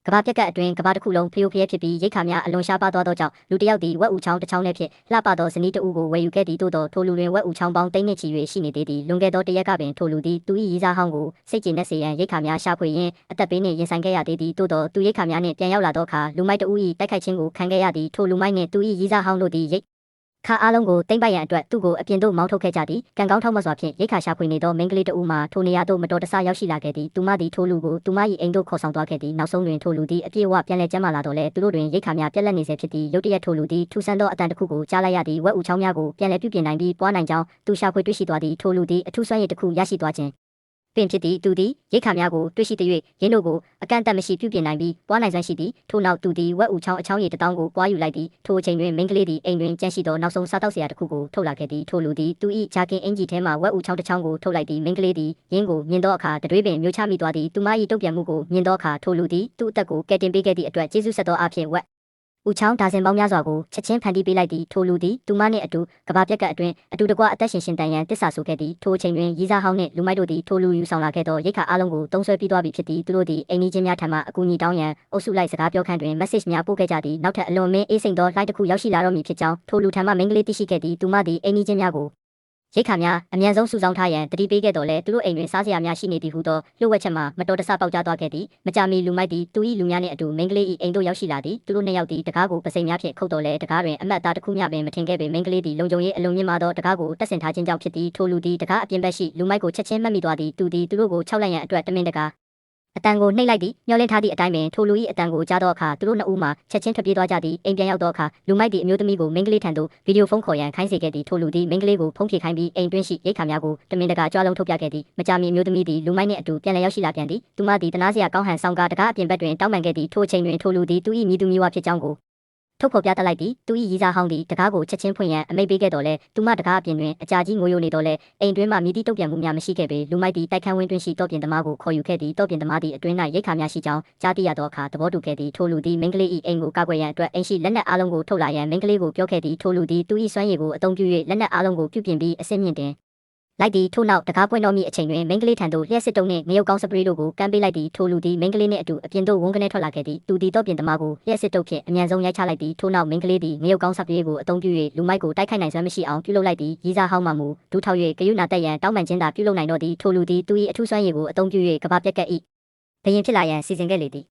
ကဘာပြက်ကအတွင်းကဘာတစ်ခုလုံးဖျို့ဖျဲဖြစ်ပြီးရိတ်ခါများအလွန်ရှားပါသွားသောကြောင့်လူတစ်ယောက်သည်ဝက်ဥချောင်းတစ်ချောင်းနဲ့ဖြင့်လှပသောဇနီးတဦးကိုဝယ်ယူခဲ့သည်သို့သောထိုလူတွင်ဝက်ဥချောင်းပေါင်းသိန်းနှင့်ချီ၍ရှိနေသေးသည်လွန်ခဲ့သောတစ်ရက်ကပင်ထိုလူသည်သူ၏ရည်စားဟောင်းကိုစိတ်ကြည်နက်စေရန်ရိတ်ခါများရှာဖွေရင်းအသက်ပေးနှင့်ရင်ဆိုင်ခဲ့ရသေးသည်သို့သောသူရိတ်ခါများနှင့်ပြန်ရောက်လာသောအခါလူမိုက်တဦး၏တိုက်ခိုက်ခြင်းကိုခံခဲ့ရသည်ထိုလူမိုက်နှင့်သူ၏ရည်စားဟောင်းတို့သည်ရိတ်ခါအားလုံးကိုတိမ့်ပိုက်ရန်အတွက်သူ့ကိုအပြင်သို့မောင်းထုတ်ခဲ့ကြသည်ကံကောင်းထောက်မစွာဖြင့်ရိတ်ခါရှာဖွေနေသောမိန်းကလေးတဦးမှထိုနေရာသို့မတော်တဆရောက်ရှိလာခဲ့သည်သူမသည်ထိုလူကိုသူမ၏အိမ်သို့ခေါ်ဆောင်သွားခဲ့သည်နောက်ဆုံးတွင်ထိုလူသည်အပြည့်အဝပြန်လည်ကျန်းမာလာတော့လဲသူတို့တွင်ရိတ်ခါများပြက်လက်နေစေဖြစ်သည်ရုတ်တရက်ထိုလူသည်ထူဆန်းသောအတန်တစ်ခုကိုကြားလိုက်ရသည်ဝက်ဥချောင်းများကိုပြန်လည်ပြုပြင်နိုင်ပြီးပွားနိုင်ကြောင်းသူရှာဖွေတွေ့ရှိသွားသည်ထိုလူသည်အထူးစွမ်းရည်တစ်ခုရရှိသွားခြင်းပင်ဖြစ်သည်သူသည်ရိတ်ခါများကိုတွေ့ရှိသည်၍ရင်းတို့ကိုအကန့်အသတ်မရှိပြုပြင်နိုင်ပြီးပွားနိုင်စွမ်းရှိသည်ထို့နောက်သူသည်ဝက်ဥချောင်းအချောင်းရည်တစ်တောင်းကိုပွားယူလိုက်သည်ထိုအချိန်တွင်မိန်းကလေးသည်အိမ်တွင်ကြန့်ရှိသောနောက်ဆုံးစားတောက်စရာတစ်ခုကိုထုတ်လာခဲ့သည်ထိုလူသည်သူ၏ဂျာကင်အင်ဂျီထဲမှဝက်ဥချောင်းတစ်ချောင်းကိုထုတ်လိုက်သည်မိန်းကလေးသည်ရင်းကိုမြင်သောအခါတတွေးပင်မျိုးချမိသွားသည်သူမ၏တုံ့ပြန်မှုကိုမြင်သောအခါထိုလူသည်သူ့အသက်ကိုကယ်တင်ပေးခဲ့သည့်အတွက်ကျေးဇူးဆက်သောအဖြစ်ဝက်ဥချောင်းဒါဇင်ပေါင်းများစွာကိုချက်ချင်းဖန်တီးပေးလိုက်သည်ထိုလူသည်သူမနှင့်အတူကဘာပြက်ကအတွင်းအတူတကွအသက်ရှင်တန်ရန်တစ္ဆာဆိုခဲ့သည်ထိုအချိန်တွင်ရီးစားဟောင်းနှင့်လူမိုက်တို့သည်ထိုလူယူဆောင်လာခဲ့သောရိတ်ခါအလုံးကိုတုံးဆွဲပြီးသွားပြီဖြစ်သည်သူတို့သည်အိမ်နီးချင်းများထံမှအကူအညီတောင်းရန်အုပ်စုလိုက်စကားပြောခန့်တွင် message များပို့ခဲ့ကြသည်နောက်ထပ်အလွန်မင်းအေးစိမ်သော line တစ်ခုရောက်ရှိလာတော့မည်ဖြစ်ကြောင်းထိုလူထံမှမိန်းကလေးသိရှိခဲ့သည်သူမသည်အိမ်နီးချင်းများကိုရိတ်ခါများအမြန်ဆုံးစုဆောင်းထားရန်တတိပေးခဲ့တော်လဲသူတို့အိမ်တွင်စားစရာများရှိနေသည်ဟုသောလျှို့ဝှက်ချက်မှာမတော်တဆပေါက်ကြားသွားခဲ့သည်မကြမီလူမိုက်သည်သူ၏လူများနှင့်အတူမိန်းကလေး၏အိမ်သို့ရောက်ရှိလာသည်သူတို့နှစ်ယောက်သည်တကားကိုပစိမ်များဖြင့်ခုတ်တော်လဲတကားတွင်အမတ်အသားတစ်ခုမျှပင်မထင်ခဲ့ပေမိန်းကလေးသည်လုံခြုံရေးအလွန်မြင့်မာသောတကားကိုတက်ဆင်ထားခြင်းကြောင့်ဖြစ်သည်ထိုလူသည်တကားအပြင်ဘက်ရှိလူမိုက်ကိုချက်ချင်းမှတ်မိသွားသည်သူသည်သူတို့ကိုခြောက်လိုက်ရန်အတွက်တမင်တကာအတန်ကိုနှိပ်လိုက်သည်မျောလင့်ထားသည့်အတိုင်းပင်ထိုလူ၏အတန်ကိုကြားသောအခါသူတို့နှစ်ဦးမှချက်ချင်းထွက်ပြေးသွားကြသည်အိမ်ပြန်ရောက်သောအခါလူမိုက်သည်အမျိုးသမီးကိုမိန်းကလေးထံသို့ဗီဒီယိုဖုန်းခေါ်ရန်ခိုင်းစေခဲ့သည်ထိုလူသည်မိန်းကလေးကိုဖုန်းဖြေခိုင်းပြီးအိမ်တွင်းရှိရိတ်ခါများကိုတမင်တကာကြွားလုံးထုတ်ပြခဲ့သည်မကြာမီအမျိုးသမီးသည်လူမိုက်နှင့်အတူပြန်လည်ရောက်ရှိလာပြန်သည်သူမသည်တနာစရာကောင်းဟန်ဆောင်ကားတကားအပြင်ဘက်တွင်တောင်းပန်ခဲ့သည်ထိုအချိန်တွင်ထိုလူသည်သူ၏မိသူမိဝဖြစ်ကြောင်းကိုထုတ်ဖော်ပြတတ်လိုက်သည်သူ၏ရည်စားဟောင်းသည်တကားကိုချက်ချင်းဖွင့်ရန်အမိန့်ပေးခဲ့တော်လဲသူမတကားအပြင်တွင်အကြာကြီးငိုယိုနေတော်လဲအိမ်တွင်းမှမြည်သည့်တုံ့ပြန်မှုများမရှိခဲ့ပေလူမိုက်သည်တိုက်ခန်းဝင်းတွင်ရှိတော့ပြင်သမားကိုခေါ်ယူခဲ့သည်တော့ပြင်သမားသည်အတွင်း၌ရိတ်ခါများရှိကြောင်းကြားသိရသောအခါသဘောတူခဲ့သည်ထိုလူသည်မိန်းကလေး၏အိမ်ကိုကာကွယ်ရန်အတွက်အိမ်ရှိလက်နက်အလုံးကိုထုတ်လာရန်မိန်းကလေးကိုပြောခဲ့သည်ထိုလူသည်သူ၏စွမ်းရည်ကိုအသုံးပြု၍လက်နက်အလုံးကိုပြုပြင်ပြီးအဆင့်မြင့်တင်လိုက်သည်ထို့နောက်တကားပွင့်တော်မူအချိန်တွင်မိန်းကလေးထံသို့လျှက်စစ်တုံးနှင့်ငရုတ်ကောင်းစပရေးတို့ကိုကမ်းပေးလိုက်သည်ထိုလူသည်မိန်းကလေးနှင့်အတူအပြင်သို့ဝန်းကနေထွက်လာခဲ့သည်သူသည်တော့ပြင်သမားကိုလျှက်စစ်တုပ်ဖြင့်အမြန်ဆုံးရိုက်ချလိုက်သည်ထို့နောက်မိန်းကလေးသည်ငရုတ်ကောင်းစပရေးကိုအသုံးပြု၍လူမိုက်ကိုတိုက်ခိုက်နိုင်စွမ်းမရှိအောင်ပြုလုပ်လိုက်သည်ရီးစားဟောင်းမှမူဒူးထောက်၍ဂယုဏတက်ရန်တောင်းပန်ခြင်းသာပြုလုပ်နိုင်တော့သည်ထိုလူသည်သူ၏အထူးစွမ်းရည်ကိုအသုံးပြု၍ကဘာပြက်က၏ဘယင်ဖြစ်လာရန်စီစဉ်ခဲ့လေသည်